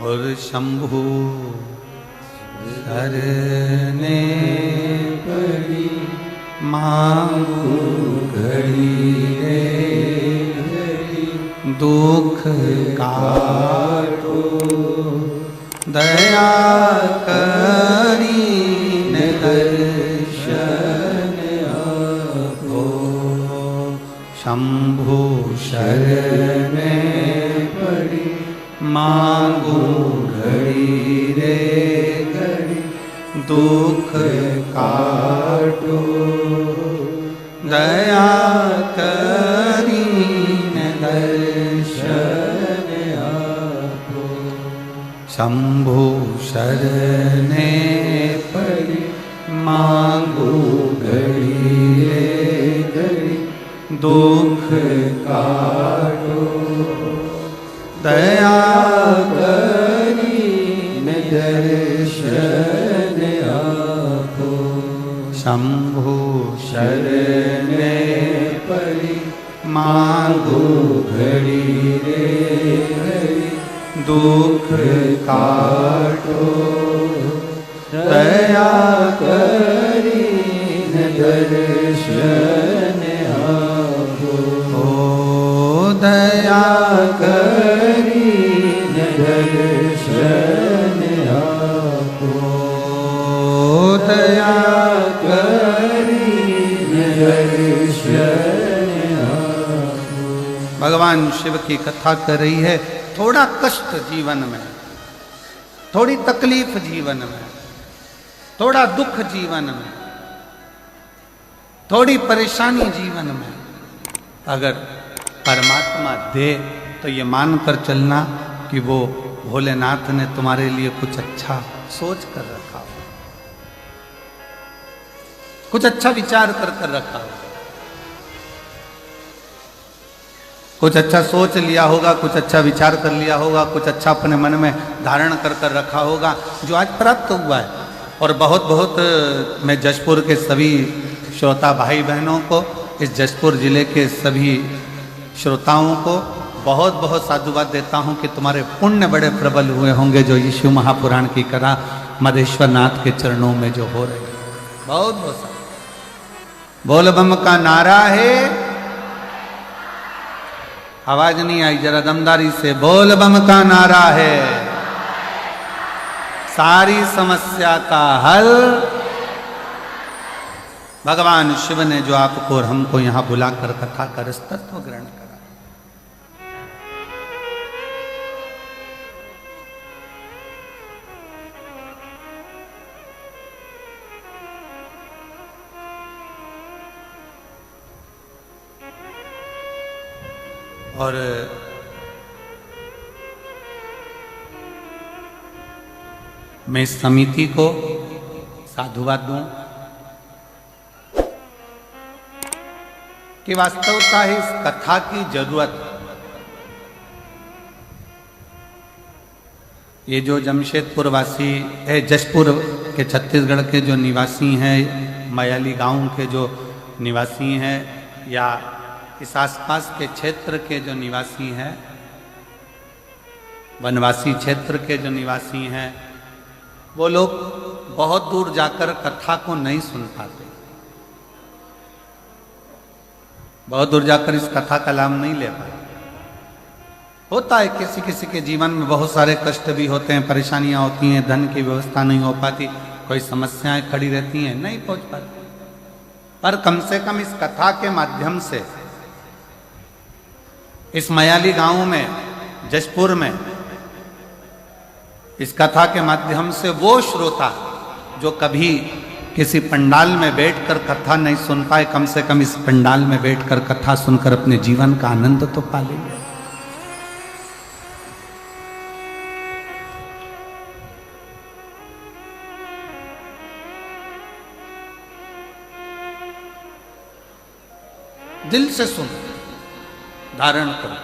और शंभु शरणे पड़ी मांगू घड़ी रे घड़ी, दुख काटो दया करीन दर्शन आपो। शंभु शरणे पड़ी मांगू घड़ी रे घड़ी, दुख काटो दया करीन दर्शन आपो। शंभु शरणे पड़ी मांगू घड़ी रे घड़ी, दुख काटो दया करीन दर्शन आपो। शंभु शरणे पड़ी मांगू घड़ी रे घड़ी, दुख काटो दया करीन दर्शन आपो। ओ दया करीन दर्शन आपो, दया करीन दर्शन आपो। भगवान शिव की कथा कर रही है। थोड़ा कष्ट जीवन में, थोड़ी तकलीफ जीवन में, थोड़ा दुख जीवन में, थोड़ी परेशानी जीवन में अगर परमात्मा दे तो ये मानकर चलना कि वो भोलेनाथ ने तुम्हारे लिए कुछ अच्छा सोच कर रखा हो, कुछ अच्छा विचार कर रखा हो, कुछ अच्छा सोच लिया होगा, कुछ अच्छा विचार कर लिया होगा, कुछ अच्छा अपने मन में धारण कर रखा होगा जो आज प्राप्त हुआ है। और बहुत बहुत मैं जशपुर के सभी श्रोता भाई बहनों को, इस जशपुर जिले के सभी श्रोताओं को बहुत बहुत साधुवाद देता हूँ कि तुम्हारे पुण्य बड़े प्रबल हुए होंगे जो ये शिव महापुराण की कथा मधेश्वर नाथ के चरणों में जो हो रही है। बहुत बहुत बोल बम का नारा है। आवाज नहीं आई, जरा दमदारी से बोल बम का नारा है। सारी समस्या का हल भगवान शिव ने जो आपको और हमको यहां बुलाकर कथा कर इस तत्व ग्रहण करा। और मैं इस समिति को साधुवाद दूं कि वास्तवता है इस कथा की जरूरत। ये जो जमशेदपुर वासी है, जशपुर के छत्तीसगढ़ के जो निवासी हैं, मयाली गांव के जो निवासी हैं या इस आसपास के क्षेत्र के जो निवासी हैं, वनवासी क्षेत्र के जो निवासी हैं, वो लोग बहुत दूर जाकर कथा को नहीं सुन पाते, बहुत दूर जाकर इस कथा का लाभ नहीं ले पाते। होता है किसी किसी के जीवन में बहुत सारे कष्ट भी होते हैं, परेशानियां होती हैं, धन की व्यवस्था नहीं हो पाती, कोई समस्याएं खड़ी रहती हैं, नहीं पहुंच पाती। पर कम से कम इस कथा के माध्यम से इस मयाली गांव में, जशपुर में, इस कथा के माध्यम से वो श्रोता जो कभी किसी पंडाल में बैठकर कथा नहीं सुन पाए, कम से कम इस पंडाल में बैठकर कथा सुनकर अपने जीवन का आनंद तो पा लेंगे। दिल से सुन, धारण करो,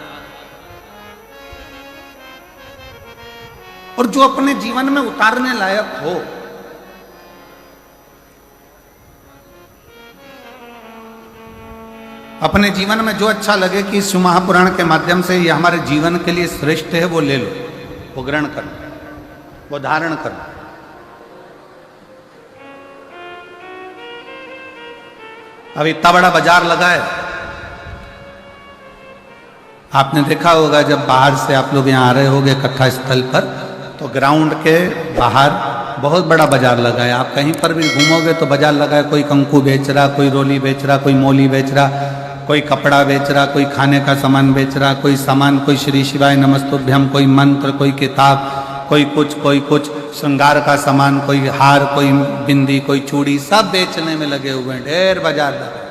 और जो अपने जीवन में उतारने लायक हो, अपने जीवन में जो अच्छा लगे कि इस महापुराण के माध्यम से ये हमारे जीवन के लिए श्रेष्ठ है, वो ले लो, वो ग्रहण करो। वो धारण करना। अब इतना बड़ा बाजार लगा है, आपने देखा होगा जब बाहर से आप लोग यहाँ आ रहे होंगे कथा स्थल पर, तो ग्राउंड के बाहर बहुत बड़ा बाजार लगा है। आप कहीं पर भी घूमोगे तो बाजार लगा है, कोई कंकु बेच रहा, कोई रोली बेच रहा, कोई मोली बेच रहा, कोई कपड़ा बेच रहा, कोई खाने का सामान बेच रहा, कोई सामान, कोई श्री शिवाय नमस्तुभ्यम, कोई मंत्र, कोई किताब, कोई कुछ श्रृंगार का सामान, कोई हार, कोई बिंदी, कोई चूड़ी, सब बेचने में लगे हुए हैं। ढेर बाजार लगा।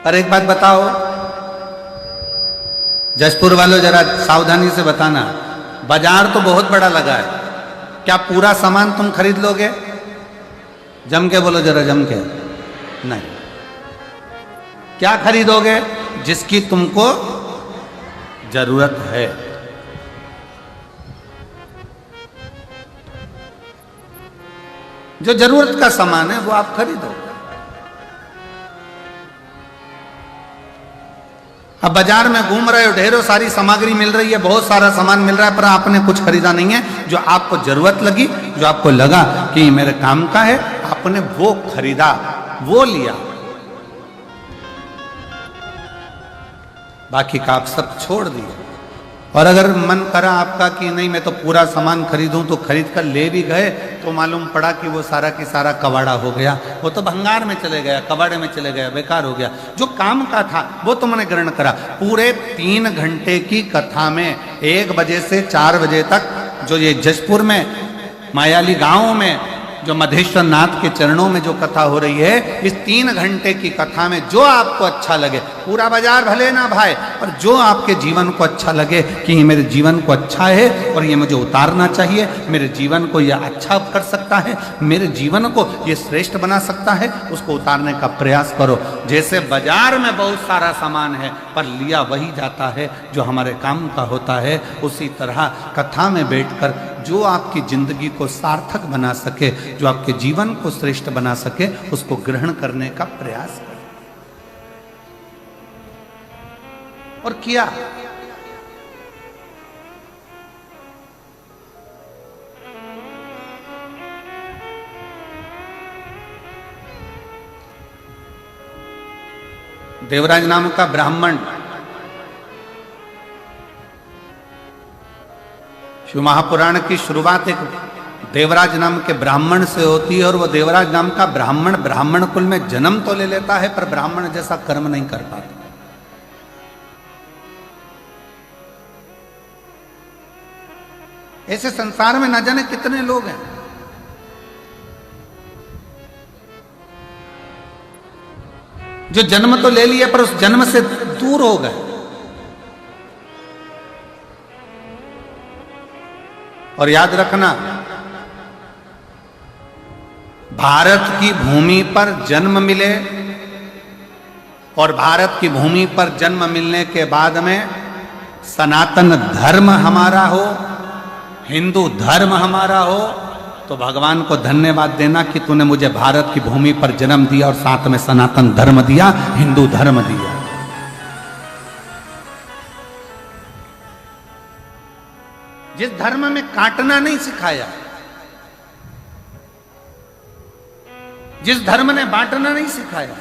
पर एक बात बताओ, जशपुर वालों जरा सावधानी से बताना, बाजार तो बहुत बड़ा लगा है, क्या पूरा सामान तुम खरीद लोगे? जम के बोलो जरा, जम के। नहीं। क्या खरीदोगे? जिसकी तुमको जरूरत है। जो जरूरत का सामान है वो आप खरीदोगे। अब बाजार में घूम रहे हो, ढेरों सारी सामग्री मिल रही है, बहुत सारा सामान मिल रहा है, पर आपने कुछ खरीदा नहीं है। जो आपको जरूरत लगी, जो आपको लगा कि मेरे काम का है, आपने वो खरीदा, वो लिया, बाकी का आप सब छोड़ दिए। और अगर मन करा आपका कि नहीं मैं तो पूरा सामान खरीदूं, तो खरीद कर ले भी गए तो मालूम पड़ा कि वो सारा की सारा कबाड़ा हो गया, वो तो भंगार में चले गया, कबाड़े में चले गया, बेकार हो गया। जो काम का था वो तो मैंने ग्रहण करा। पूरे 3 घंटे की कथा में 1 बजे से 4 बजे तक जो ये जशपुर में मायाली गांव में जो मधेश्वर नाथ के चरणों में जो कथा हो रही है, इस 3 घंटे की कथा में जो आपको अच्छा लगे, पूरा बाजार भले ना भाई, पर जो आपके जीवन को अच्छा लगे कि मेरे जीवन को अच्छा है और ये मुझे उतारना चाहिए, मेरे जीवन को ये अच्छा कर सकता है, मेरे जीवन को ये श्रेष्ठ बना सकता है, उसको उतारने का प्रयास करो। जैसे बाजार में बहुत सारा सामान है पर लिया वही जाता है जो हमारे काम का होता है, उसी तरह कथा में बैठकर जो आपकी जिंदगी को सार्थक बना सके, जो आपके जीवन को श्रेष्ठ बना सके, उसको ग्रहण करने का प्रयास करें। और किया। देवराज नाम का ब्राह्मण, शिव महापुराण की शुरुआत एक देवराज नाम के ब्राह्मण से होती है, और वो देवराज नाम का ब्राह्मण ब्राह्मण कुल में जन्म तो ले लेता है पर ब्राह्मण जैसा कर्म नहीं कर पाता। ऐसे संसार में न जाने कितने लोग हैं। जो जन्म तो ले लिया पर उस जन्म से दूर हो गए। और याद रखना, भारत की भूमि पर जन्म मिले और भारत की भूमि पर जन्म मिलने के बाद में सनातन धर्म हमारा हो, हिंदू धर्म हमारा हो, तो भगवान को धन्यवाद देना कि तूने मुझे भारत की भूमि पर जन्म दिया और साथ में सनातन धर्म दिया, हिंदू धर्म दिया। जिस धर्म में काटना नहीं सिखाया, जिस धर्म ने बांटना नहीं सिखाया,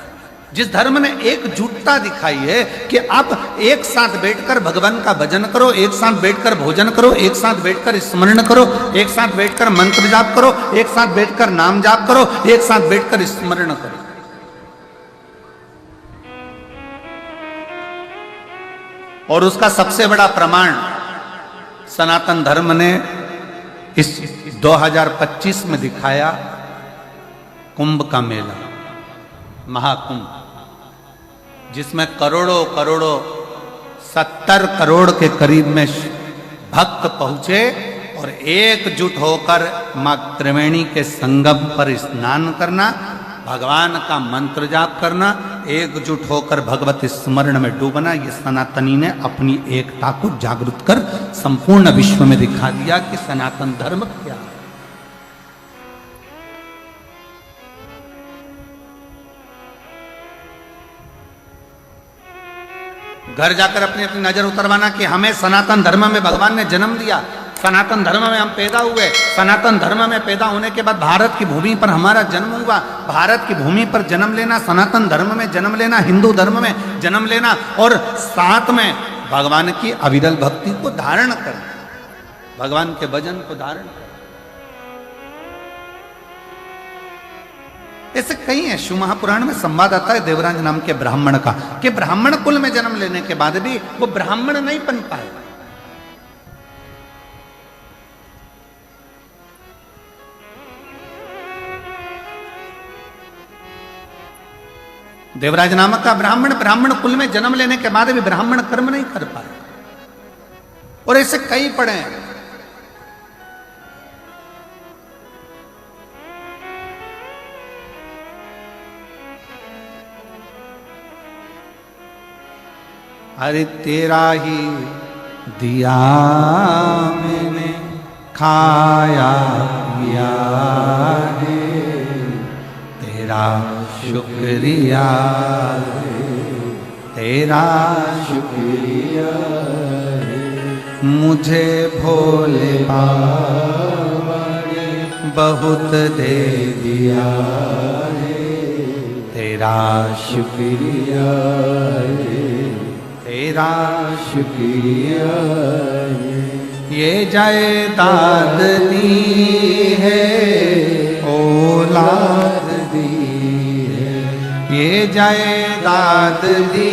जिस धर्म ने एकजुटता दिखाई है कि आप एक साथ बैठकर भगवान का भजन करो, एक साथ बैठकर भोजन करो, एक साथ बैठकर स्मरण करो, एक साथ बैठकर मंत्र जाप करो, एक साथ बैठकर नाम जाप करो, एक साथ बैठकर स्मरण करो। और उसका सबसे बड़ा प्रमाण सनातन धर्म ने इस 2025 में दिखाया, कुंभ का मेला, महाकुंभ, जिसमें करोड़ों 70 करोड़ के करीब में भक्त पहुंचे और एकजुट होकर मां त्रिवेणी के संगम पर स्नान करना, भगवान का मंत्र जाप करना, एकजुट होकर भगवत स्मरण में डूबना। ये सनातनी ने अपनी एकता को जागृत कर संपूर्ण विश्व में दिखा दिया कि सनातन धर्म क्या है। घर जाकर अपनी अपनी नजर उतरवाना कि हमें सनातन धर्म में भगवान ने जन्म दिया, सनातन धर्म में हम पैदा हुए, सनातन धर्म में पैदा होने के बाद भारत की भूमि पर हमारा जन्म हुआ, भारत की भूमि पर जन्म लेना, सनातन धर्म में जन्म लेना, हिंदू धर्म में जन्म लेना और साथ में भगवान की अविरल भक्ति को धारण करना, भगवान के भजन को धारण करना। ऐसे कई है। शिव महापुराण में संवाद आता है देवराज नाम के ब्राह्मण का कि ब्राह्मण कुल में जन्म लेने के बाद भी वो ब्राह्मण नहीं बन पाए। देवराज नामक का ब्राह्मण कुल में जन्म लेने के बाद भी ब्राह्मण कर्म नहीं कर पाए। और ऐसे कई पढ़े हैं। अरे तेरा ही दिया मैंने खाया पिया है, तेरा शुक्रिया है, तेरा शुक्रिया है, मुझे भोले बाबा ने बहुत दे दिया है, तेरा शुक्रिया है, तेरा शुक्रिया है। ये जायदाद दी है, औलाद दी है, ये जायदाद दी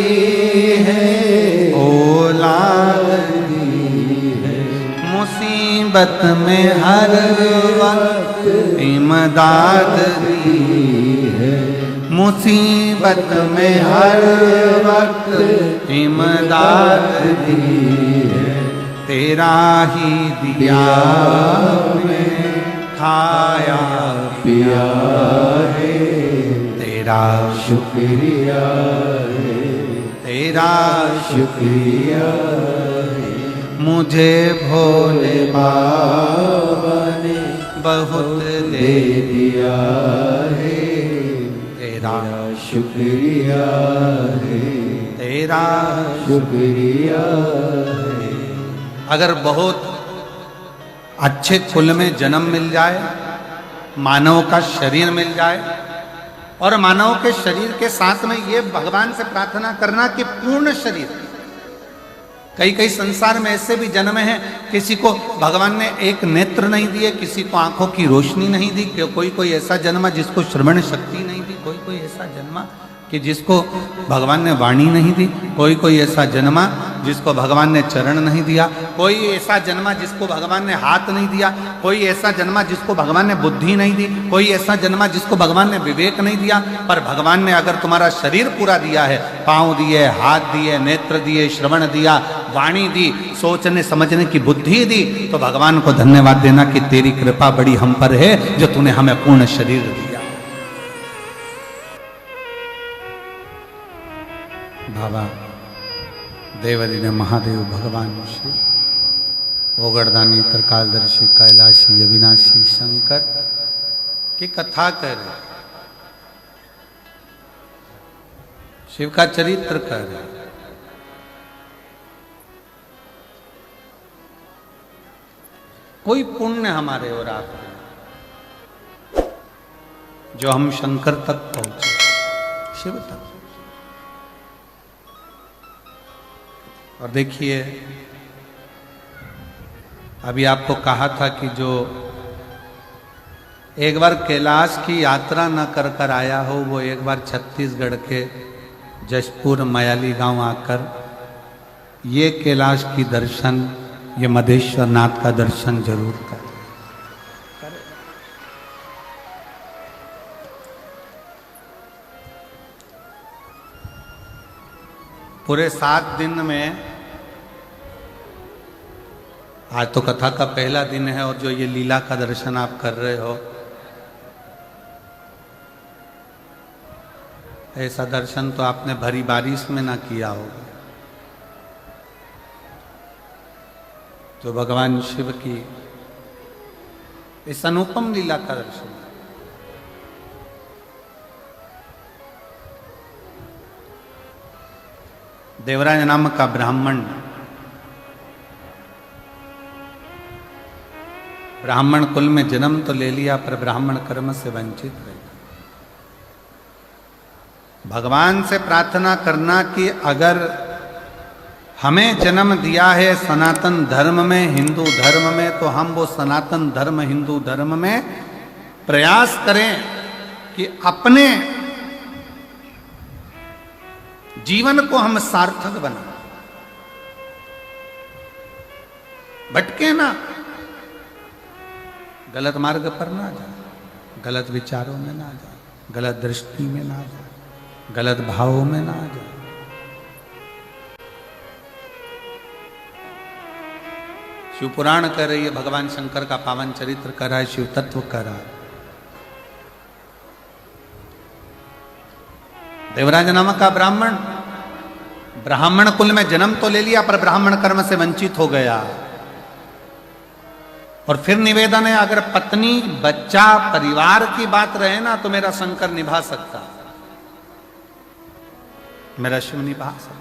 है, औलाद दी है, मुसीबत में हर वक्त इमदाद दी है, मुसीबत में हर वक्त इमदाद दी है, तेरा ही दिया मैं खाया पिया है, तेरा शुक्रिया है, तेरा शुक्रिया है, मुझे भोले बाबा ने बहुत दे दिया है, तेरा शुक्रिया है, तेरा शुक्रिया है। अगर बहुत अच्छे कुल में जन्म मिल जाए, मानव का शरीर मिल जाए और मानव के शरीर के साथ में ये भगवान से प्रार्थना करना कि पूर्ण शरीर। कई कई संसार में ऐसे भी जन्म हैं, किसी को भगवान ने एक नेत्र नहीं दिए, किसी को आंखों की रोशनी नहीं दी, कोई कोई ऐसा जन्मा जिसको श्रवण शक्ति नहीं दी, कोई कोई ऐसा जन्मा कि जिसको भगवान ने वाणी नहीं दी, कोई कोई ऐसा जन्मा जिसको भगवान ने चरण नहीं दिया, कोई ऐसा जन्मा जिसको भगवान ने हाथ नहीं दिया, कोई ऐसा जन्मा जिसको भगवान ने बुद्धि नहीं दी, कोई ऐसा जन्मा जिसको भगवान ने विवेक नहीं दिया। पर भगवान ने अगर तुम्हारा शरीर पूरा दिया है, पाँव दिए, हाथ दिए, नेत्र दिए, श्रवण दिया, वाणी दी, सोचने समझने की बुद्धि दी, तो भगवान को धन्यवाद देना कि तेरी कृपा बड़ी हम पर है जो तूने हमें पूर्ण शरीर दिया। बाबा देवरी ने महादेव भगवान श्री ओगरदानी त्रिकालदर्शी कैलाशी अविनाशी शंकर की कथा कर रहे, शिव का चरित्र कर रहे। कोई पुण्य हमारे और आपके जो हम शंकर तक पहुंचे, शिव तक। और देखिए, अभी आपको कहा था कि जो एक बार कैलाश की यात्रा न कर कर आया हो, वो एक बार छत्तीसगढ़ के जशपुर मयाली गांव आकर ये कैलाश की दर्शन, ये मधेश्वर नाथ का दर्शन जरूर कर। पूरे 7 दिन में, आज तो कथा का पहला दिन है और जो ये लीला का दर्शन आप कर रहे हो, ऐसा दर्शन तो आपने भरी बारिश में ना किया होगा। जो भगवान शिव की इस अनुपम लीला का दर्शन, देवराज नाम का ब्राह्मण, ब्राह्मण कुल में जन्म तो ले लिया पर ब्राह्मण कर्म से वंचित रह गया। भगवान से प्रार्थना करना कि अगर हमें जन्म दिया है सनातन धर्म में, हिंदू धर्म में, तो हम वो सनातन धर्म हिंदू धर्म में प्रयास करें कि अपने जीवन को हम सार्थक बना, भटके ना, गलत मार्ग पर ना जाए, गलत विचारों में ना जाए, गलत दृष्टि में ना जाए, गलत भावों में ना जाए। शिव पुराण कह रही है, भगवान शंकर का पावन चरित्र कह रहा है, शिव तत्व कह रहा है। देवराज नामक का ब्राह्मण, ब्राह्मण कुल में जन्म तो ले लिया पर ब्राह्मण कर्म से वंचित हो गया। और फिर निवेदन है, अगर पत्नी बच्चा परिवार की बात रहे ना तो मेरा शंकर निभा सकता, मेरा शिव निभा सकता।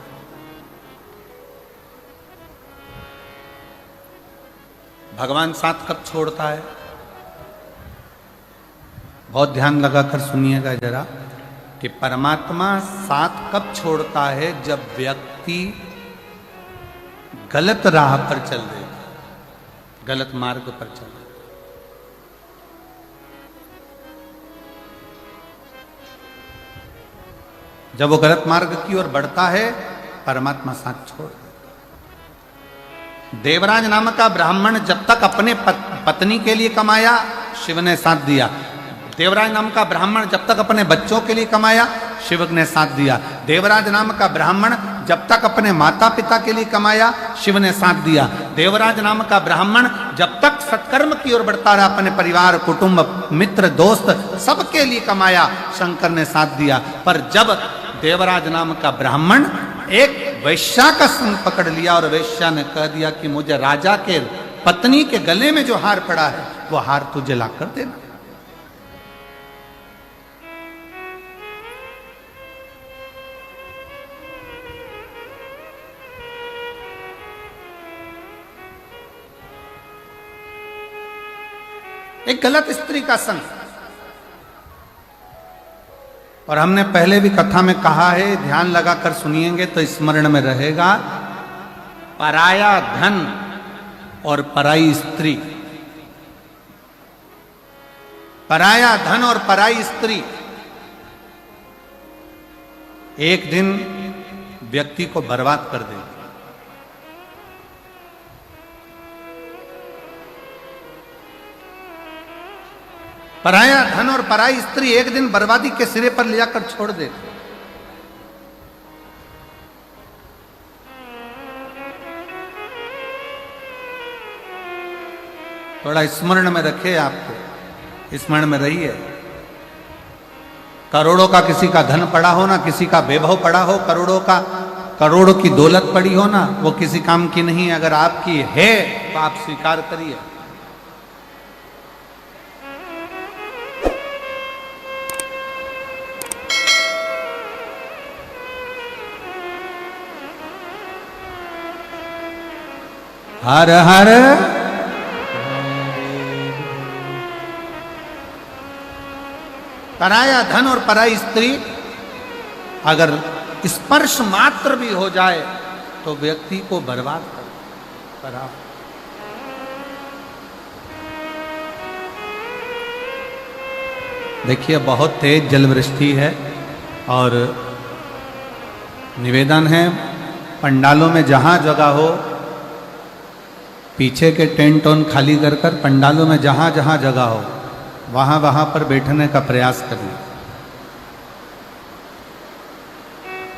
भगवान साथ कब छोड़ता है? बहुत ध्यान लगाकर सुनिएगा जरा कि परमात्मा साथ कब छोड़ता है? जब व्यक्ति गलत राह पर चल रहे, गलत मार्ग पर चल रहे। जब वो गलत मार्ग की ओर बढ़ता है परमात्मा साथ छोड़ देता। देवराज नाम का ब्राह्मण जब तक अपने पत्नी के लिए कमाया शिव ने साथ दिया। देवराज नाम का ब्राह्मण जब तक अपने बच्चों के लिए कमाया शिव ने साथ दिया। देवराज नाम का ब्राह्मण जब तक अपने माता पिता के लिए कमाया शिव ने साथ दिया। देवराज नाम का ब्राह्मण जब तक सत्कर्म की ओर बढ़ता रहा, अपने परिवार कुटुंब मित्र दोस्त सबके लिए कमाया, शंकर ने साथ दिया। पर जब देवराज नाम का ब्राह्मण एक वैश्या का संग पकड़ लिया और वैश्या ने कह दिया कि मुझे राजा के पत्नी के गले में जो हार पड़ा है वो हार तुझे ला कर देना। एक गलत स्त्री का संग। और हमने पहले भी कथा में कहा है, ध्यान लगाकर सुनिएंगे तो स्मरण में रहेगा, पराया धन और पराई स्त्री, पराया धन और पराई स्त्री एक दिन व्यक्ति को बर्बाद कर देगी। पराया धन और पराई स्त्री एक दिन बर्बादी के सिरे पर ले जाकर छोड़ दे। थोड़ा स्मरण में रखे, आपको स्मरण में रहिए। करोड़ों का किसी का धन पड़ा हो ना, किसी का वैभव पड़ा हो, करोड़ों की दौलत पड़ी हो ना, वो किसी काम की नहीं। अगर आपकी है तो आप स्वीकार करिए। हर हर पराया धन और पराई स्त्री अगर स्पर्श मात्र भी हो जाए तो व्यक्ति को बर्बाद करा। देखिए बहुत तेज जलवृष्टि है और निवेदन है, पंडालों में जहां जगह हो पीछे के टेंट ऑन खाली कर पंडालों में जहां जहां जगह हो वहां पर बैठने का प्रयास करिए।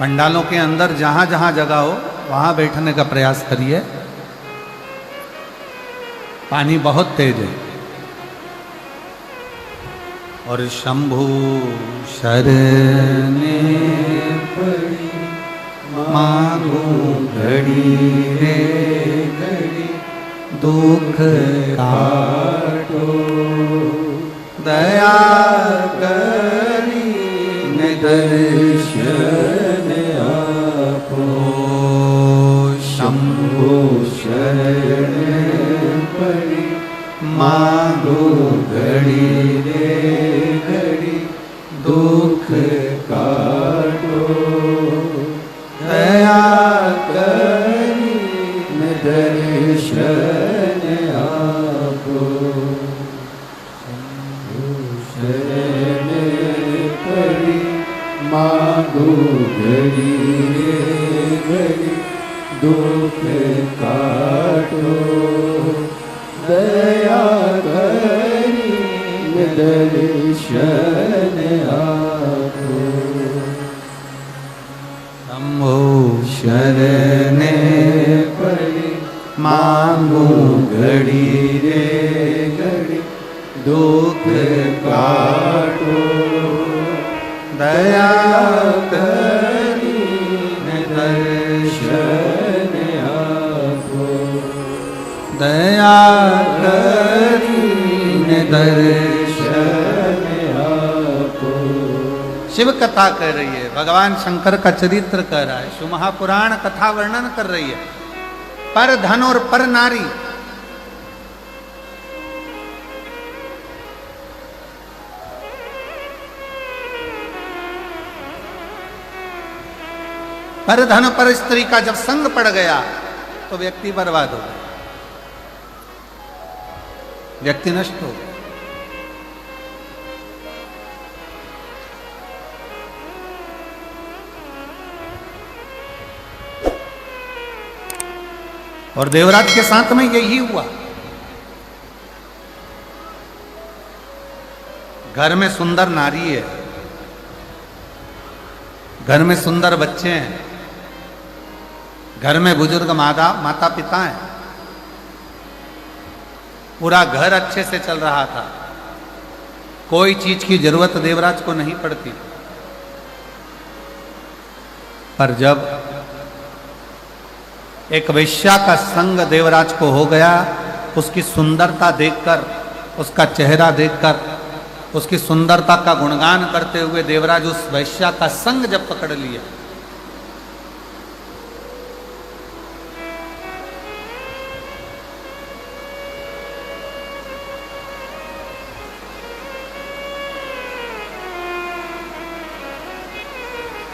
पंडालों के अंदर जहां जहां जगह हो वहां बैठने का प्रयास करिए। पानी बहुत तेज है। और शंभु शरणे पड़ी मांगू घड़ी रे घड़ी दुख काटो दया करी दर्शन आपो। मांगो घड़ी रे घड़ी दुख काटो, दया करी दर्शन आपो, शरण पड़ी मांगो घड़ी रे घड़ी दुख काटो, दया करी दर्शन आपो। शंभो शरण पड़ी मांगो घड़ी रे घड़ी दुख काटो, दया करी दर्शन आपो, दया करी दर्शन आपो। शिव कथा कर रही है, भगवान शंकर का चरित्र कर रहा है, शिव महापुराण कथा वर्णन कर रही है। पर धन और पर नारी, पर धन पर स्त्री का जब संग पड़ गया तो व्यक्ति बर्बाद हो गया, व्यक्ति नष्ट हो गया। और देवराज के साथ में यही हुआ। घर में सुंदर नारी है, घर में सुंदर बच्चे हैं, घर में बुजुर्ग माता पिता हैं, पूरा घर अच्छे से चल रहा था, कोई चीज की जरूरत देवराज को नहीं पड़ती। पर जब एक वेश्या का संग देवराज को हो गया, उसकी सुंदरता देखकर, उसका चेहरा देखकर, उसकी सुंदरता का गुणगान करते हुए देवराज उस वेश्या का संग जब पकड़ लिया,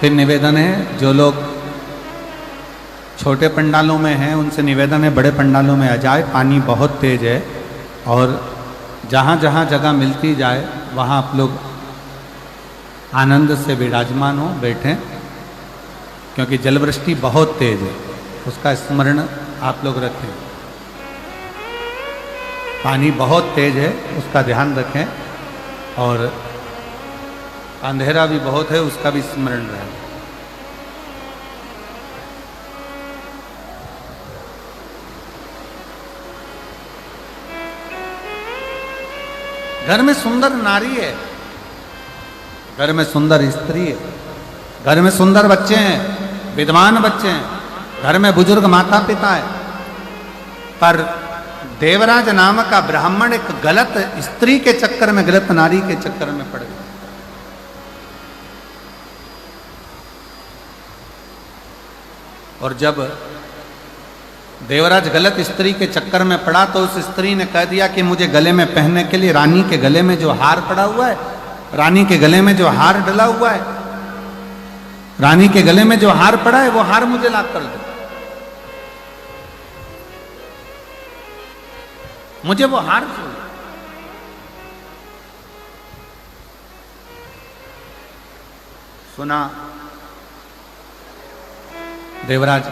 फिर निवेदन है, जो लोग छोटे पंडालों में हैं उनसे निवेदन है बड़े पंडालों में आ जाए। पानी बहुत तेज है और जहाँ जहाँ जगह मिलती जाए वहाँ आप लोग आनंद से विराजमान हो, बैठें, क्योंकि जलवृष्टि बहुत तेज है, उसका स्मरण आप लोग रखें। पानी बहुत तेज है, उसका ध्यान रखें, और अंधेरा भी बहुत है, उसका भी स्मरण रहे। घर में सुंदर नारी है, घर में सुंदर स्त्री है, घर में सुंदर बच्चे हैं, विद्वान बच्चे हैं, घर में बुजुर्ग माता पिता है, पर देवराज नाम का ब्राह्मण एक गलत स्त्री के चक्कर में, गलत नारी के चक्कर में पड़ गया। और जब देवराज गलत स्त्री के चक्कर में पड़ा तो उस स्त्री ने कह दिया कि मुझे गले में पहनने के लिए, रानी के गले में जो हार पड़ा हुआ है, रानी के गले में जो हार डला हुआ है, रानी के गले में जो हार पड़ा है वो हार मुझे ला कर दो, मुझे वो हार चाहिए। सुना देवराज,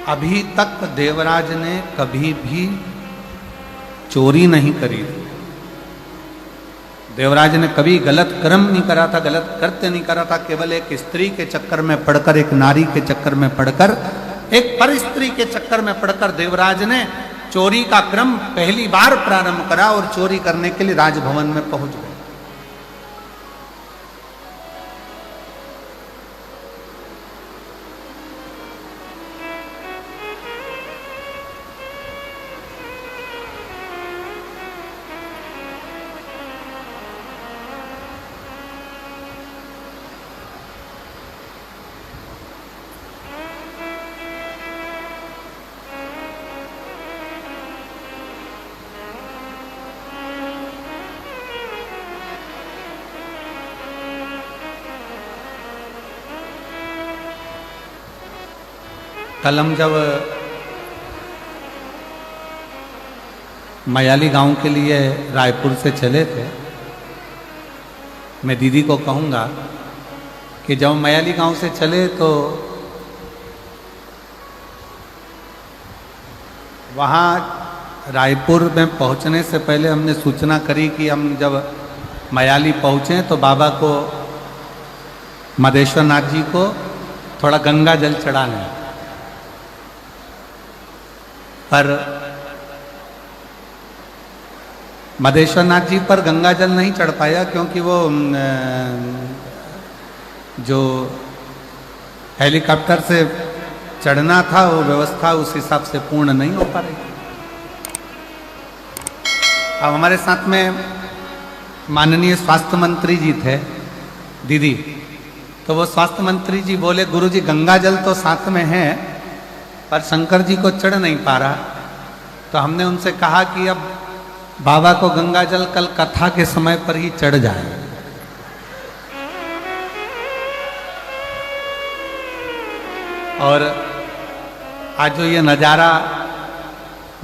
अभी तक देवराज ने कभी भी चोरी नहीं करी थी, देवराज ने कभी गलत कर्म नहीं करा था, गलत कृत्य नहीं करा था। केवल एक स्त्री के चक्कर में पड़कर, एक नारी के चक्कर में पड़कर, एक पर स्त्री के चक्कर में पड़कर देवराज ने चोरी का क्रम पहली बार प्रारंभ करा और चोरी करने के लिए राजभवन में पहुंच गए। कल हम जब मयाली गांव के लिए रायपुर से चले थे, मैं दीदी को कहूँगा कि जब मयाली गांव से चले तो वहाँ रायपुर में पहुँचने से पहले हमने सूचना करी कि हम जब मयाली पहुँचे तो बाबा को, मदेश्वर नाथ जी को थोड़ा गंगा जल चढ़ाना है। पर मदेश्वर नाथ जी पर गंगा जल नहीं चढ़ पाया क्योंकि वो जो हेलीकॉप्टर से चढ़ना था वो व्यवस्था उस हिसाब से पूर्ण नहीं हो पा रही। अब हमारे साथ में माननीय स्वास्थ्य मंत्री जी थे दीदी, तो वो स्वास्थ्य मंत्री जी बोले गुरुजी गंगा जल तो साथ में है पर शंकर जी को चढ़ नहीं पा रहा। तो हमने उनसे कहा कि अब बाबा को गंगा जल कल कथा के समय पर ही चढ़ जाए। और आज जो ये नज़ारा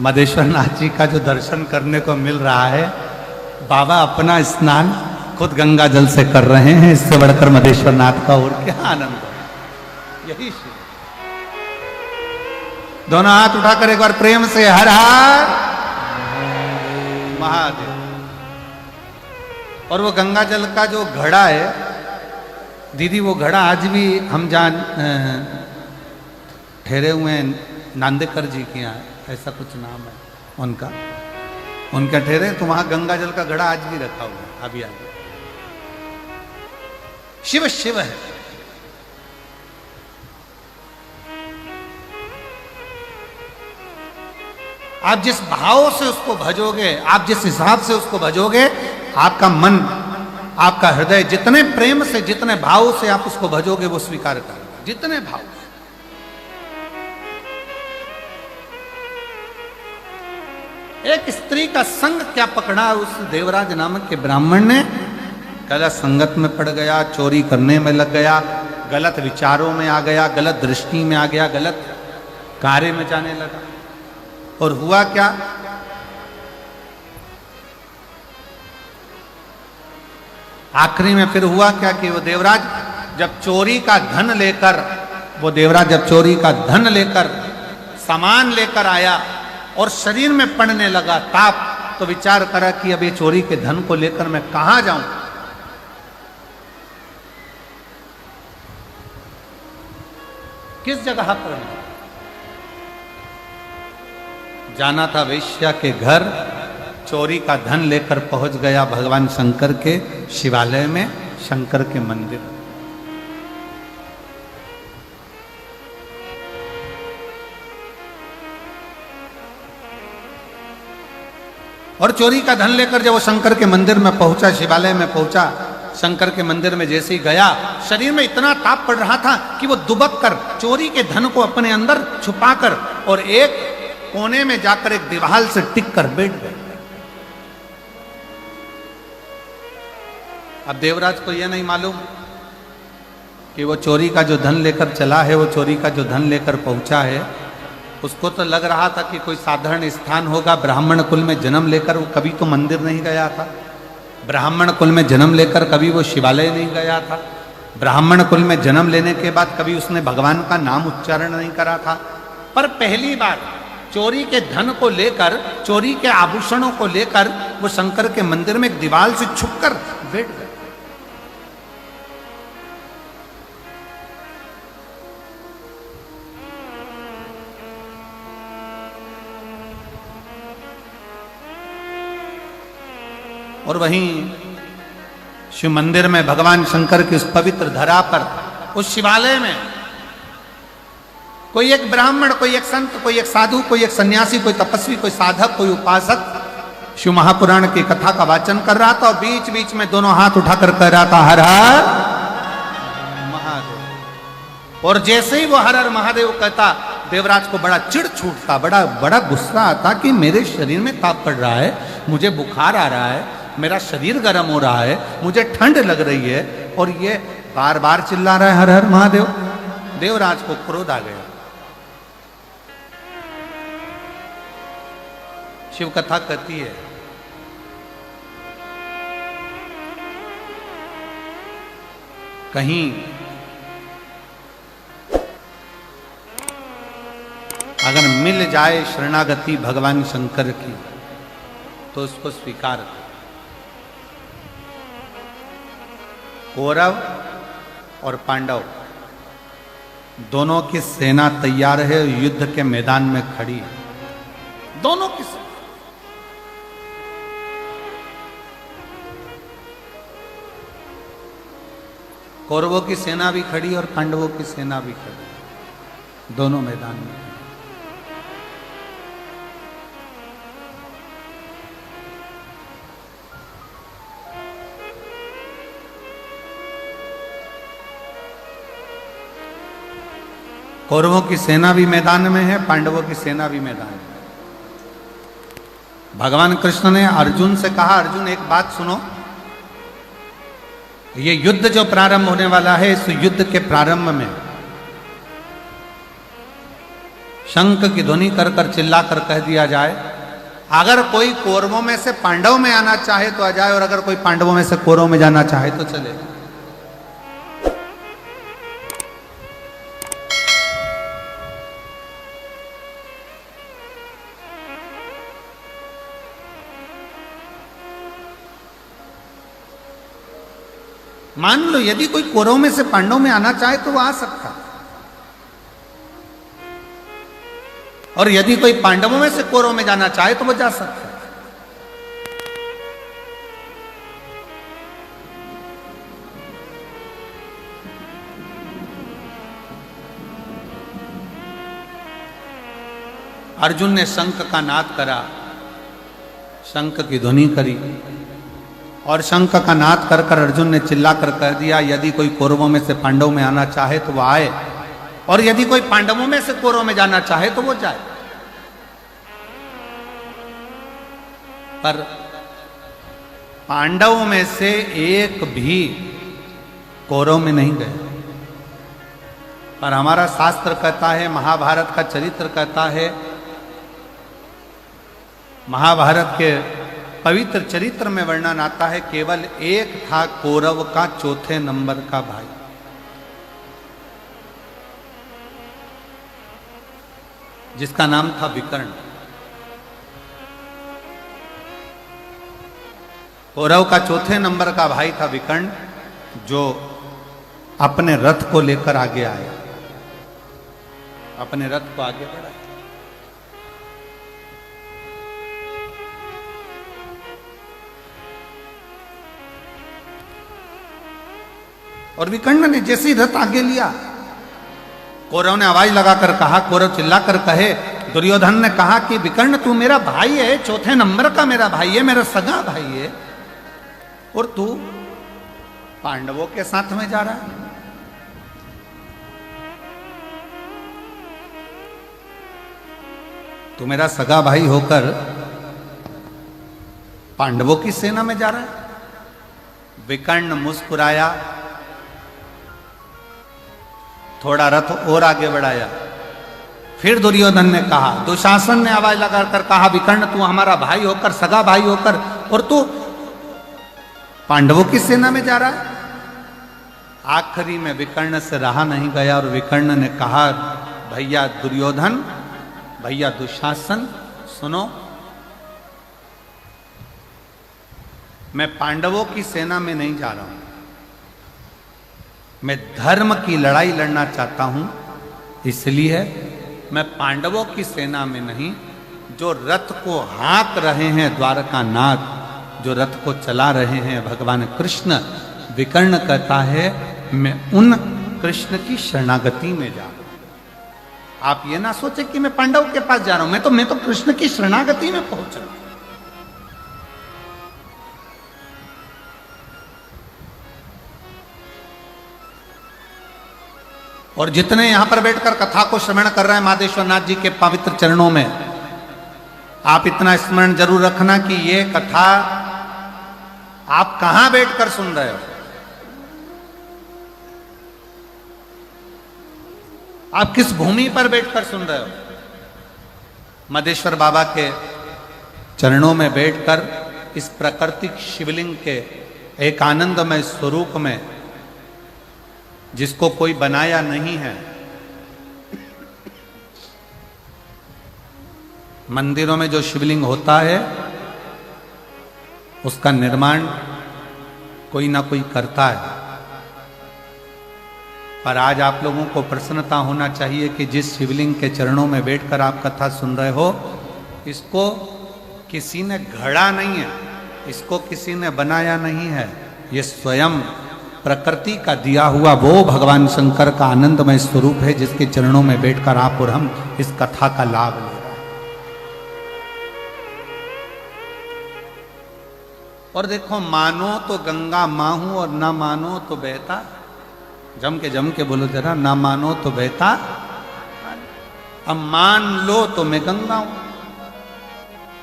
मदेश्वर नाथ जी का जो दर्शन करने को मिल रहा है, बाबा अपना स्नान खुद गंगा जल से कर रहे हैं, इससे बढ़कर मदेश्वर नाथ का और क्या आनंद है। यही दोनों हाथ उठाकर एक बार प्रेम से हर हर महादेव। और वो गंगा जल का जो घड़ा है दीदी, वो घड़ा आज भी हम जहाँ ठहरे हुए हैं, नांदेकर जी के यहाँ ऐसा कुछ नाम है उनका, उनका ठहरे तो वहां गंगा जल का घड़ा आज भी रखा हुआ है। अभी आगे शिव शिव है। आप जिस भाव से उसको भजोगे, आप जिस हिसाब से उसको भजोगे, आपका मन, आपका हृदय जितने प्रेम से, जितने भाव से आप उसको भजोगे वो स्वीकार करेगा। जितने भाव से। एक स्त्री का संग क्या पकड़ा उस देवराज नामक के ब्राह्मण ने, गलत संगत में पड़ गया, चोरी करने में लग गया, गलत विचारों में आ गया, गलत दृष्टि में आ गया, गलत कार्य में जाने लगा। और हुआ क्या, आखिरी में फिर हुआ क्या कि वो देवराज जब चोरी का धन लेकर, वो देवराज जब चोरी का धन लेकर, सामान लेकर आया और शरीर में पड़ने लगा ताप, तो विचार करा कि अब ये चोरी के धन को लेकर मैं कहां जाऊं। किस जगह पर मैं जाना था, वेश्या के घर, चोरी का धन लेकर पहुंच गया भगवान शंकर के शिवालय में, शंकर के मंदिर। और चोरी का धन लेकर जब वो शंकर के मंदिर में पहुंचा, शिवालय में पहुंचा, शंकर के मंदिर में जैसे ही गया, शरीर में इतना ताप पड़ रहा था कि वो दुबक कर चोरी के धन को अपने अंदर छुपाकर और एक कोने में जाकर एक दीवार से टिक कर बैठ गए। अब देवराज को यह नहीं मालूम कि वो चोरी का जो धन लेकर चला है, वो चोरी का जो धन लेकर पहुंचा है, उसको तो लग रहा था कि कोई साधारण स्थान होगा। ब्राह्मण कुल में जन्म लेकर वो कभी तो मंदिर नहीं गया था, ब्राह्मण कुल में जन्म लेकर कभी वो शिवालय नहीं गया था, ब्राह्मण कुल में जन्म लेने के बाद कभी उसने भगवान का नाम उच्चारण नहीं करा था। पर पहली बार चोरी के धन को लेकर, चोरी के आभूषणों को लेकर वो शंकर के मंदिर में एक दीवार से छुपकर बैठ गए। और वहीं शिव मंदिर में भगवान शंकर की उस पवित्र धरा पर, उस शिवालय में कोई एक ब्राह्मण, कोई एक संत, कोई एक साधु, कोई एक सन्यासी, कोई तपस्वी, कोई साधक, कोई उपासक शिव महापुराण की कथा का वाचन कर रहा था और बीच बीच में दोनों हाथ उठाकर कह रहा था हर हर महादेव। और जैसे ही वो हर हर महादेव कहता, देवराज को बड़ा चिढ़ छूटता, बड़ा गुस्सा आता कि मेरे शरीर में ताप पड़ रहा है, मुझे बुखार आ रहा है, मेरा शरीर गर्म हो रहा है, मुझे ठंड लग रही है और ये बार बार चिल्ला रहा है हर हर महादेव। देवराज को क्रोध आ गया शिव कथा कहती है कहीं अगर मिल जाए शरणागति भगवान शंकर की तो उसको स्वीकार कर। कौरव और पांडव दोनों की सेना तैयार है, युद्ध के मैदान में खड़ी है, दोनों की सेना। कौरवों की सेना भी खड़ी और पांडवों की सेना भी खड़ी, दोनों मैदान में। कौरवों की सेना भी मैदान में है, पांडवों की सेना भी मैदान में। भगवान कृष्ण ने अर्जुन से कहा, अर्जुन एक बात सुनो, ये युद्ध जो प्रारंभ होने वाला है, इस युद्ध के प्रारंभ में शंख की ध्वनि कर कर चिल्ला कर कह दिया जाए, अगर कोई कौरवों में से पांडव में आना चाहे तो आ जाए, और अगर कोई पांडवों में से कौरवों में जाना चाहे तो चले। मान लो यदि कोई कौरव में से पांडव में आना चाहे तो वो आ सकता, और यदि कोई पांडवों में से कौरव में जाना चाहे तो वो जा सकता। अर्जुन ने शंख का नाद करा, शंख की ध्वनि करी, और शंख का नाद कर कर अर्जुन ने चिल्ला कर कह दिया, यदि कोई कौरवों में से पांडव में आना चाहे तो वह आए, और यदि कोई पांडवों में से कौरव में जाना चाहे तो वो जाए। पर पांडवों में से एक भी कौरव में नहीं गए। पर हमारा शास्त्र कहता है, महाभारत का चरित्र कहता है, महाभारत के पवित्र चरित्र में वर्णन आता है, केवल एक था कौरव का चौथे नंबर का भाई, जिसका नाम था विकर्ण। कौरव का चौथे नंबर का भाई था विकर्ण, जो अपने रथ को लेकर आगे आया, अपने रथ को आगे बढ़ाया। और विकर्ण ने जैसे ही रथ आगे लिया, कौरव ने आवाज लगाकर कहा, कौरव चिल्लाकर कहे, दुर्योधन ने कहा कि विकर्ण तू मेरा भाई है, चौथे नंबर का मेरा भाई है, मेरा सगा भाई है, और तू पांडवों के साथ में जा रहा है। तू मेरा सगा भाई होकर पांडवों की सेना में जा रहा है। विकर्ण मुस्कुराया, थोड़ा रथ और आगे बढ़ाया। फिर दुर्योधन ने कहा, दुशासन ने आवाज लगाकर कहा, विकर्ण तू हमारा भाई होकर, सगा भाई होकर, और तू पांडवों की सेना में जा रहा है। आखिरी में विकर्ण से रहा नहीं गया, और विकर्ण ने कहा, भैया दुर्योधन, भैया दुशासन, सुनो, मैं पांडवों की सेना में नहीं जा रहा हूं, मैं धर्म की लड़ाई लड़ना चाहता हूं, इसलिए मैं पांडवों की सेना में नहीं, जो रथ को हाँक रहे हैं द्वारका नाथ, जो रथ को चला रहे हैं भगवान कृष्ण, विकर्ण कहता है मैं उन कृष्ण की शरणागति में जा रहा हूं। आप ये ना सोचे कि मैं पांडव के पास जा रहा हूं, मैं तो कृष्ण की शरणागति में पहुंच रहा हूं। और जितने यहां पर बैठकर कथा को श्रवण कर रहे हैं माधेश्वर नाथ जी के पवित्र चरणों में, आप इतना स्मरण जरूर रखना कि ये कथा आप कहां बैठकर सुन रहे हो, आप किस भूमि पर बैठकर सुन रहे हो। मधेश्वर बाबा के चरणों में बैठकर इस प्राकृतिक शिवलिंग के एक आनंदमय स्वरूप में, जिसको कोई बनाया नहीं है, मंदिरों में जो शिवलिंग होता है उसका निर्माण कोई ना कोई करता है, पर आज आप लोगों को प्रसन्नता होना चाहिए कि जिस शिवलिंग के चरणों में बैठकर आप कथा सुन रहे हो, इसको किसी ने गढ़ा नहीं है, इसको किसी ने बनाया नहीं है, ये स्वयं प्रकृति का दिया हुआ वो भगवान शंकर का आनंदमय स्वरूप है, जिसके चरणों में बैठकर आप और हम इस कथा का लाभ ले रहे हैं। और देखो, मानो तो गंगा मां हूं और ना मानो तो बहता, जम के बोलो जरा, ना मानो तो बहता, अब मान लो तो मैं गंगा हूं,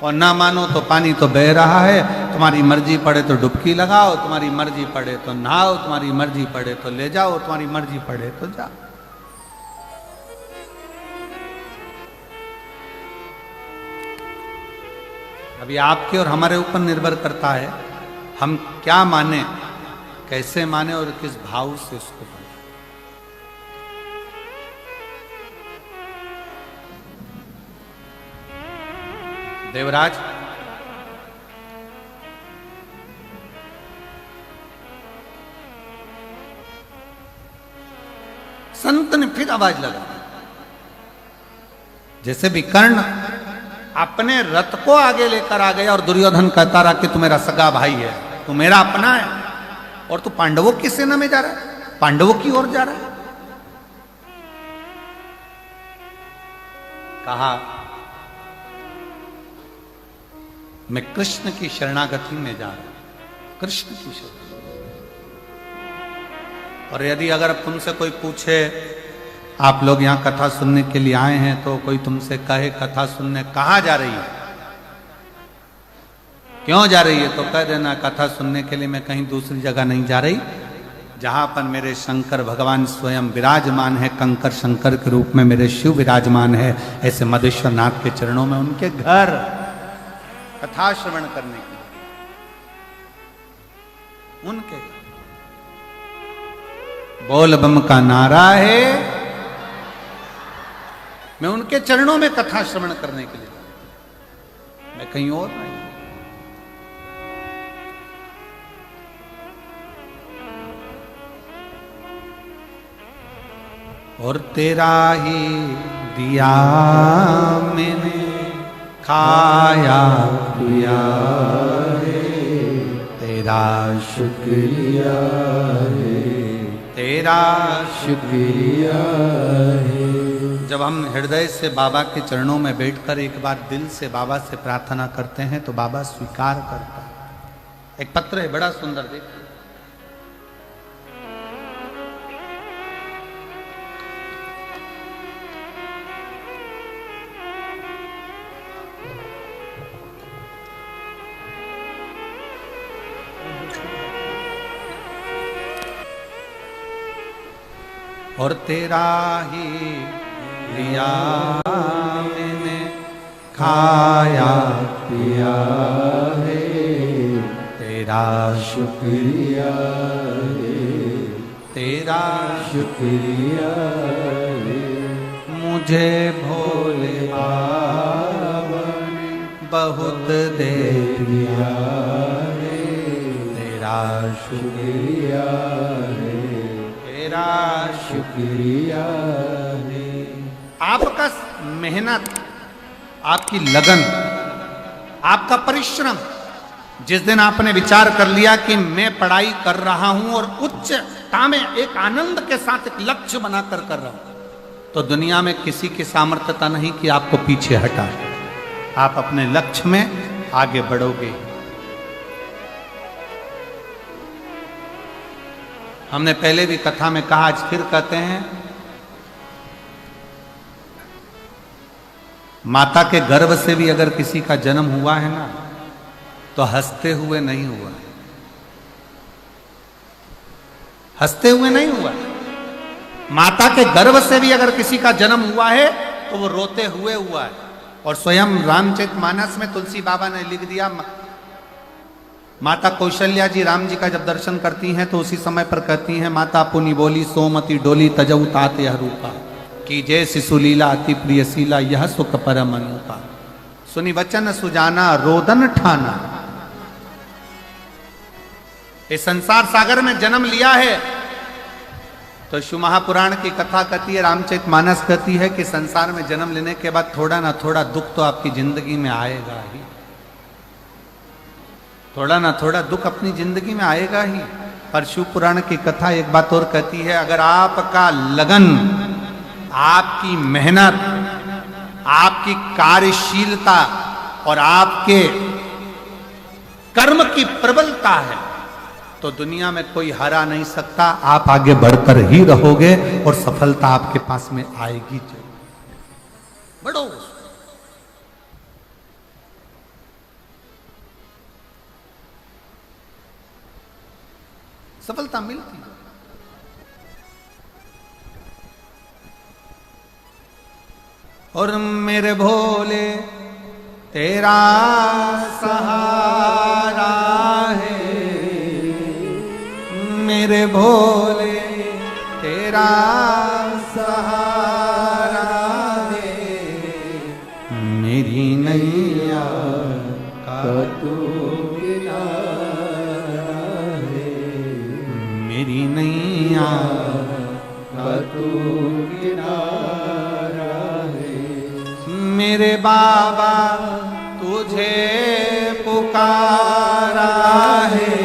और ना मानो तो पानी तो बह रहा है, तुम्हारी मर्जी पड़े तो डुबकी लगाओ, तुम्हारी मर्जी पड़े तो नहाओ, तुम्हारी मर्जी पड़े तो ले जाओ, तुम्हारी मर्जी पड़े तो जाओ। अभी आपके और हमारे ऊपर निर्भर करता है हम क्या माने, कैसे माने और किस भाव से उसको माने। देवराज, संत ने फिर आवाज लगा, जैसे भी कर्ण अपने रथ को आगे लेकर आ गया और दुर्योधन कहता रहा कि तू मेरा सगा भाई है, तू मेरा अपना है, और तू पांडवों की सेना में जा रहा है, पांडवों की ओर जा रहा है। कहा, मैं कृष्ण की शरणागति में जा रहा हूं, कृष्ण की शरण। और यदि अगर तुमसे कोई पूछे, आप लोग यहां कथा सुनने के लिए आए हैं, तो कोई तुमसे कहे कथा सुनने कहां जा रही है, क्यों जा रही है, तो कह देना कथा सुनने के लिए मैं कहीं दूसरी जगह नहीं जा रही, जहां पर मेरे शंकर भगवान स्वयं विराजमान है, कंकर शंकर के रूप में मेरे शिव विराजमान है, ऐसे मधेश्वर नाथ के चरणों में उनके घर कथा श्रवण करने के लिए, उनके बोल बम का नारा है, मैं उनके चरणों में कथा श्रवण करने के लिए, मैं कहीं और नहीं। और तेरा ही दिया मैंने खाया पिया है, तेरा शुक्रिया है, तेरा शुक्रिया है। जब हम हृदय से बाबा के चरणों में बैठकर एक बार दिल से बाबा से प्रार्थना करते हैं तो बाबा स्वीकार करता है। एक पत्र है बड़ा सुंदर, देखिए, और तेरा ही दिया मैंने खाया पिया है, तेरा शुक्रिया है, तेरा शुक्रिया है। मुझे भोले बाबा ने बहुत दे दिया है, तेरा शुक्रिया है, तेरा शुक्रिया है। आपका मेहनत, आपकी लगन, आपका परिश्रम, जिस दिन आपने विचार कर लिया कि मैं पढ़ाई कर रहा हूं और उच्चता में एक आनंद के साथ एक लक्ष्य बनाकर कर रहा हूं, तो दुनिया में किसी की सामर्थ्यता नहीं कि आपको पीछे हटा। आप अपने लक्ष्य में आगे बढ़ोगे। हमने पहले भी कथा में कहा, आज फिर कहते हैं, माता के गर्भ से भी अगर किसी का जन्म हुआ है ना, तो हंसते हुए नहीं हुआ, हंसते हुए नहीं हुआ। माता के गर्भ से भी अगर किसी का जन्म हुआ है तो वो रोते हुए हुआ है। और स्वयं रामचरितमानस में तुलसी बाबा ने लिख दिया, माता कौशल्या जी राम जी का जब दर्शन करती हैं तो उसी समय पर कहती हैं, माता पुनि बोली सोमति डोली तजऊ तात यह रूपा, कि जय शिशुलीला अति प्रियशीला यह सुख परम अनुपा, सुनी वचन सुजाना रोदन ठाना। इस संसार सागर में जन्म लिया है तो शिव महापुराण की कथा कहती है, रामचरितमानस कहती है कि संसार में जन्म लेने के बाद थोड़ा ना थोड़ा दुख तो आपकी जिंदगी में आएगा ही, थोड़ा ना थोड़ा दुख अपनी जिंदगी में आएगा ही। पर शिव पुराण की कथा एक बात और कहती है, अगर आपका लगन, आपकी मेहनत, आपकी कार्यशीलता और आपके कर्म की प्रबलता है तो दुनिया में कोई हरा नहीं सकता। आप आगे बढ़कर ही रहोगे और सफलता आपके पास में आएगी। बढ़ो, सफलता मिलती है। और मेरे भोले तेरा सहारा है, मेरे भोले तेरा सहारा है, मेरी नैया का तू मेरी नैया का तू किनारा है। मेरे बाबा तुझे पुकारा है,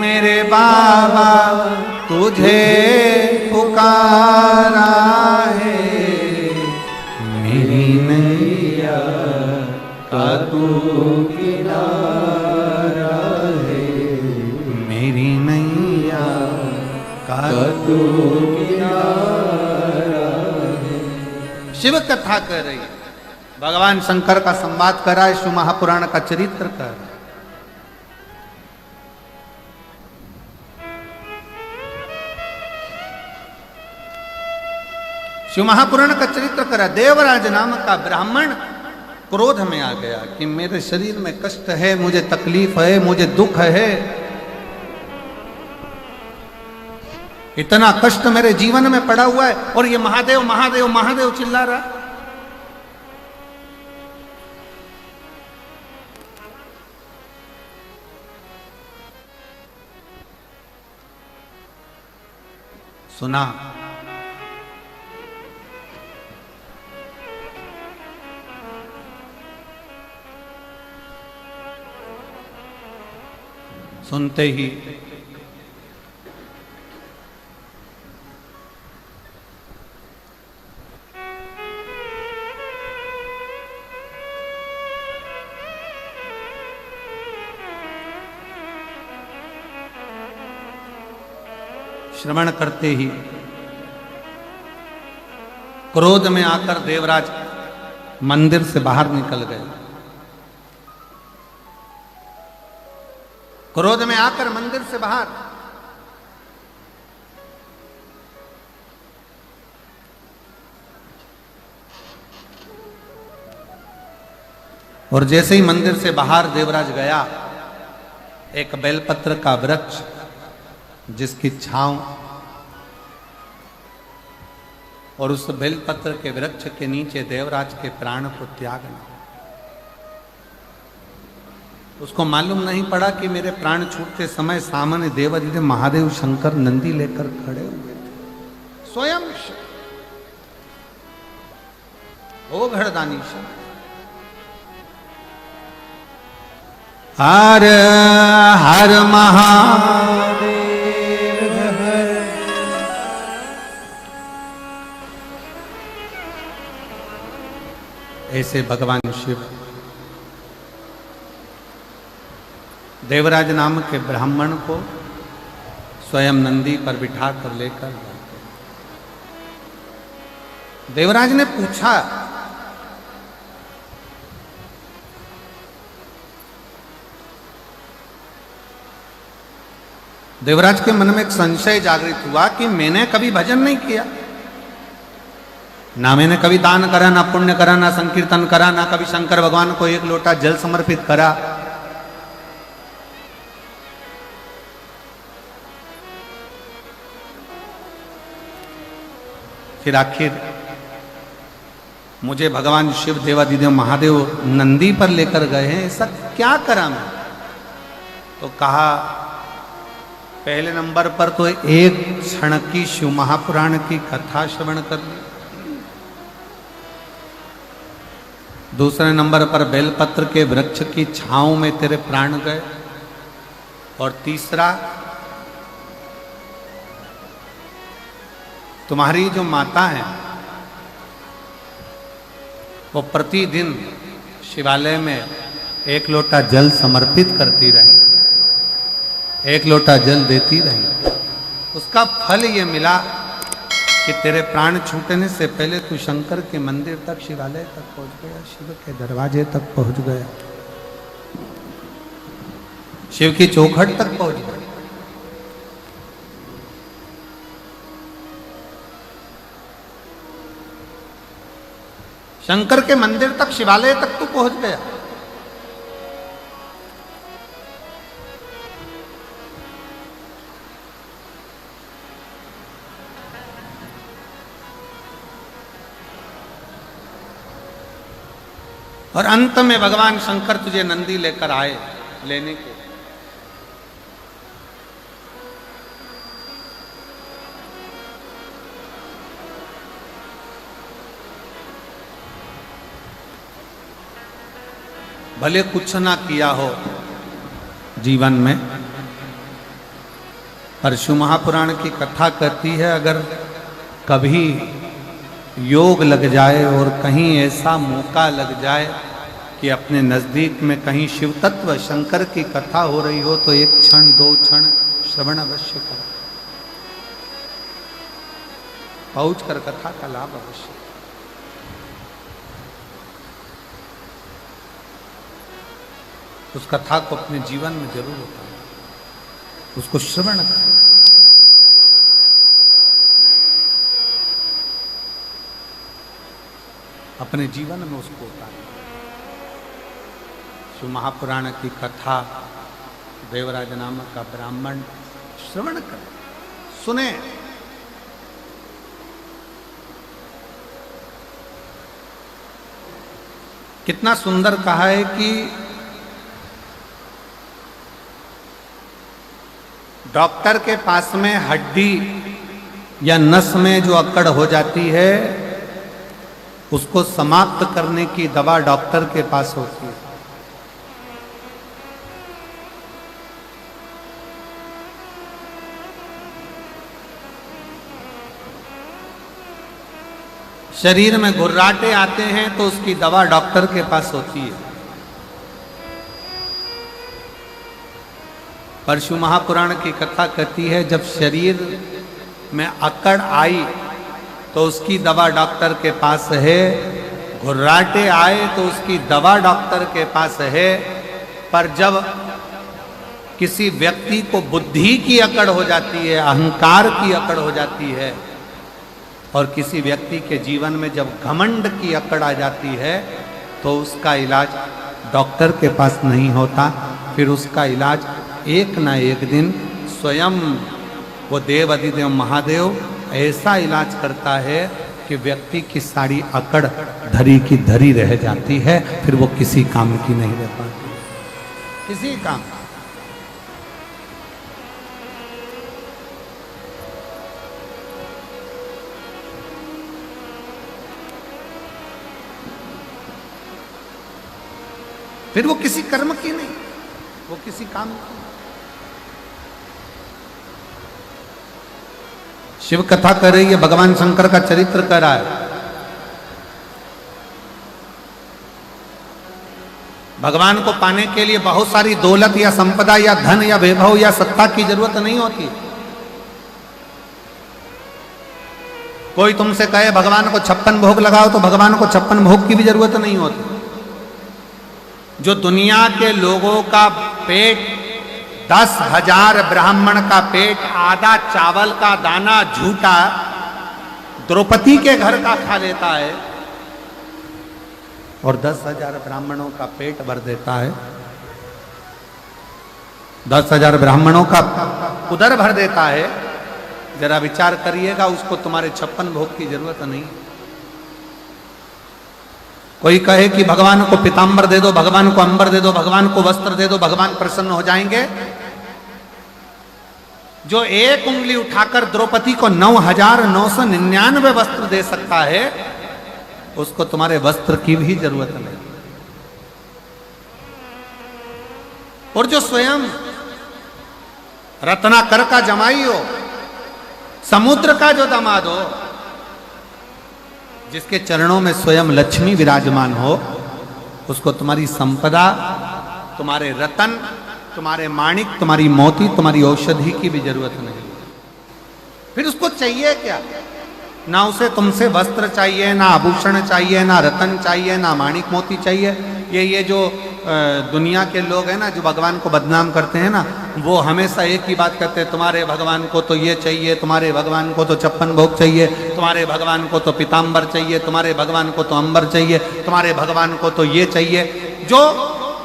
मेरे बाबा तुझे पुकारा है, मेरी नैया का तू किनारा है, मेरी नैया का तू किनारा है। शिव कथा कर रही है, भगवान शंकर का संवाद कर रहा है, शिव महापुराण का चरित्र कर रहा है। शिव महापुराण का चरित्र करा। देवराज नाम का ब्राह्मण क्रोध में आ गया कि मेरे शरीर में कष्ट है, मुझे तकलीफ है, मुझे दुख है, इतना कष्ट मेरे जीवन में पड़ा हुआ है और ये महादेव महादेव महादेव चिल्ला रहा। सुना सुनते ही श्रवण करते ही क्रोध में आकर देवराज मंदिर से बाहर निकल गए। क्रोध में आकर मंदिर से बाहर, और जैसे ही मंदिर से बाहर देवराज गया, एक बेलपत्र का वृक्ष जिसकी छांव और उस बेलपत्र के वृक्ष के नीचे देवराज के प्राण को त्यागना। उसको मालूम नहीं पड़ा कि मेरे प्राण छूटते समय सामने देवाधिदेव महादेव शंकर नंदी लेकर खड़े हुए थे। स्वयं ओ घड़दानी हर हर महादेव, ऐसे भगवान शिव देवराज नाम के ब्राह्मण को स्वयं नंदी पर बिठा कर लेकर जाते। देवराज ने पूछा, देवराज के मन में एक संशय जागृत हुआ कि मैंने कभी भजन नहीं किया, ना मैंने कभी दान करा, ना पुण्य करा, ना संकीर्तन करा, ना कभी शंकर भगवान को एक लोटा जल समर्पित करा। फिर आखिर मुझे भगवान शिव देवादिदेव महादेव नंदी पर लेकर गए हैं, ऐसा क्या करा मैं? तो कहा पहले नंबर पर तो एक क्षण की शिव महापुराण की कथा श्रवण कर ली, दूसरे नंबर पर बेलपत्र के वृक्ष की छांव में तेरे प्राण गए, और तीसरा तुम्हारी जो माता है वो प्रतिदिन शिवालय में एक लोटा जल समर्पित करती रही, एक लोटा जल देती रही। उसका फल ये मिला कि तेरे प्राण छूटने से पहले तू शंकर के मंदिर तक, शिवालय तक पहुंच गया, शिव के दरवाजे तक पहुंच गया, शिव की चौखट तक पहुंच गया। शंकर के मंदिर तक, शिवालय तक तू पहुंच गया। और अंत में भगवान शंकर तुझे नंदी लेकर आए लेने के। भले कुछ ना किया हो जीवन में, पर शिव महापुराण की कथा कहती है अगर कभी योग लग जाए और कहीं ऐसा मौका लग जाए कि अपने नजदीक में कहीं शिव तत्व शंकर की कथा हो रही हो तो एक क्षण दो क्षण श्रवण अवश्य करो, पहुंच कर कथा का लाभ अवश्य। उस कथा को अपने जीवन में जरूर उतारो, उसको श्रवण करो। अपने जीवन में उसको उतारो। शिव महापुराण की कथा देवराज नामक का ब्राह्मण श्रवण करे, सुने। कितना सुंदर कहा है कि डॉक्टर के पास में हड्डी या नस में जो अकड़ हो जाती है उसको समाप्त करने की दवा डॉक्टर के पास होती है। शरीर में घुर्राटे आते हैं तो उसकी दवा डॉक्टर के पास होती है। पर शिव महापुराण की कथा कहती है जब शरीर में अकड़ आई तो उसकी दवा डॉक्टर के पास है, घुर्राटे आए तो उसकी दवा डॉक्टर के पास है। पर जब किसी व्यक्ति को बुद्धि की अकड़ हो जाती है, अहंकार की अकड़ हो जाती है, और किसी व्यक्ति के जीवन में जब घमंड की अकड़ आ जाती है तो उसका इलाज डॉक्टर के पास नहीं होता, फिर उसका इलाज एक ना एक दिन स्वयं वो देव अधिदेव महादेव ऐसा इलाज करता है कि व्यक्ति की सारी अकड़ धरी की धरी रह जाती है, फिर वो किसी काम की नहीं रह पाती, किसी काम। फिर वो किसी कर्म की नहीं, वो किसी काम की। शिव कथा कर रही है, भगवान शंकर का चरित्र कर रहा है। भगवान को पाने के लिए बहुत सारी दौलत या संपदा या धन या वैभव या सत्ता की जरूरत नहीं होती। कोई तुमसे कहे भगवान को 56 भोग लगाओ तो भगवान को 56 भोग की भी जरूरत नहीं होती। जो दुनिया के लोगों का पेट 10,000 ब्राह्मण का पेट आधा चावल का दाना झूठा द्रौपदी के घर का खा लेता है और 10,000 ब्राह्मणों का पेट भर देता है, 10,000 ब्राह्मणों का उदर भर देता है, जरा विचार करिएगा, उसको तुम्हारे 56 भोग की जरूरत नहीं। कोई कहे कि भगवान को पीतांबर दे दो, भगवान को अंबर दे दो, भगवान को वस्त्र दे दो, भगवान प्रसन्न हो जाएंगे। जो एक उंगली उठाकर द्रौपदी को 9,999 वस्त्र दे सकता है, उसको तुम्हारे वस्त्र की भी जरूरत नहीं। और जो स्वयं रत्नाकर का जमाई हो, समुद्र का जो दामाद हो, जिसके चरणों में स्वयं लक्ष्मी विराजमान हो, उसको तुम्हारी संपदा, तुम्हारे रतन, तुम्हारे माणिक, तुम्हारी मोती, तुम्हारी औषधि की भी जरूरत नहीं। फिर उसको चाहिए क्या? ना उसे तुमसे वस्त्र चाहिए, ना आभूषण चाहिए, ना रतन चाहिए, ना माणिक मोती चाहिए। ये जो दुनिया के लोग हैं ना, जो भगवान को बदनाम करते हैं ना, वो हमेशा एक ही बात कहते हैं, तुम्हारे भगवान को तो ये चाहिए, तुम्हारे भगवान को तो 56 भोग चाहिए, तुम्हारे भगवान को तो पीतांबर चाहिए, तुम्हारे भगवान को तो अंबर चाहिए, तुम्हारे भगवान को तो ये चाहिए। जो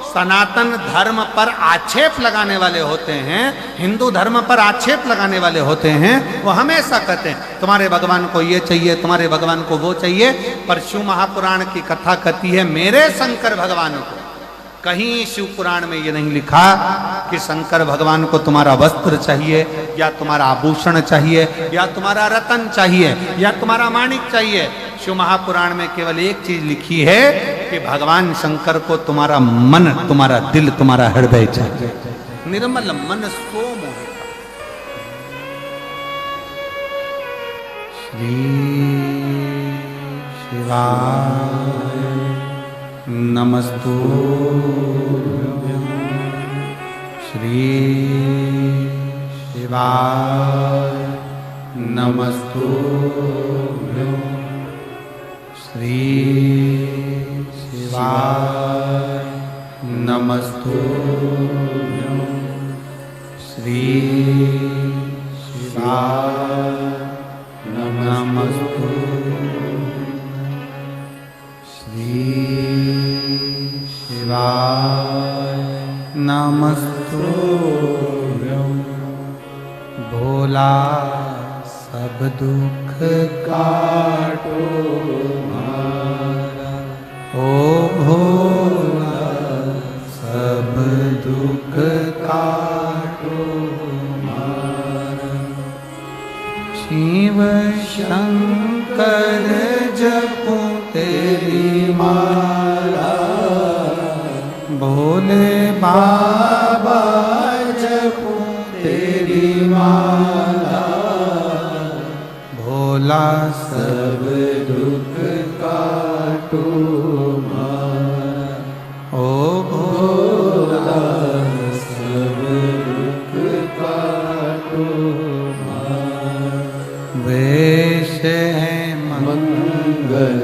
सनातन धर्म पर आक्षेप लगाने वाले होते हैं, हिंदू धर्म पर आक्षेप लगाने वाले होते हैं, वो हमेशा कहते हैं तुम्हारे भगवान को ये चाहिए, तुम्हारे भगवान को वो चाहिए। पर शिव महापुराण की कथा कहती है मेरे शंकर भगवान को, कहीं शिव पुराण में ये नहीं लिखा कि शंकर भगवान को तुम्हारा वस्त्र चाहिए, या तुम्हारा आभूषण चाहिए, या तुम्हारा रतन चाहिए, या तुम्हारा माणिक चाहिए। शिव महापुराण में केवल एक चीज लिखी है कि भगवान शंकर को तुम्हारा मन, तुम्हारा दिल, तुम्हारा हृदय चाहिए। निर्मल मन सो मोहिता। श्री शिवाय नमस्तुभ्यं, श्री शिवाय नमस्तुभ्यं, श्री शिवाय नमस्तुभ्यं, श्री शिवाय नमस्तुभ्यं, श्री शिवाय नमस्तुभ्यं। भोला सब दुख काटो हमारा, ओ भोला सब दुख काटो हमारा। शिव शंकर जपो तेरी माला, भोले बाबा जपो तेरी माला। भोला सब दुख काटो हमारा, ओ भोला सब दुख काटो हमारा। वेश है मंगल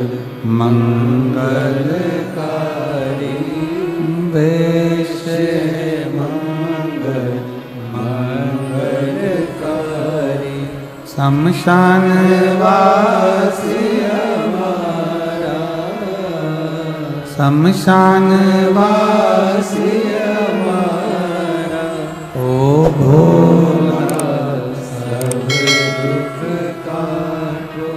मंगलकारी, वेश है मंगल मंगलकारी। शमशान वासी हमारा, शमशान वासी हमारा। ओ भोला सब दुख काटो।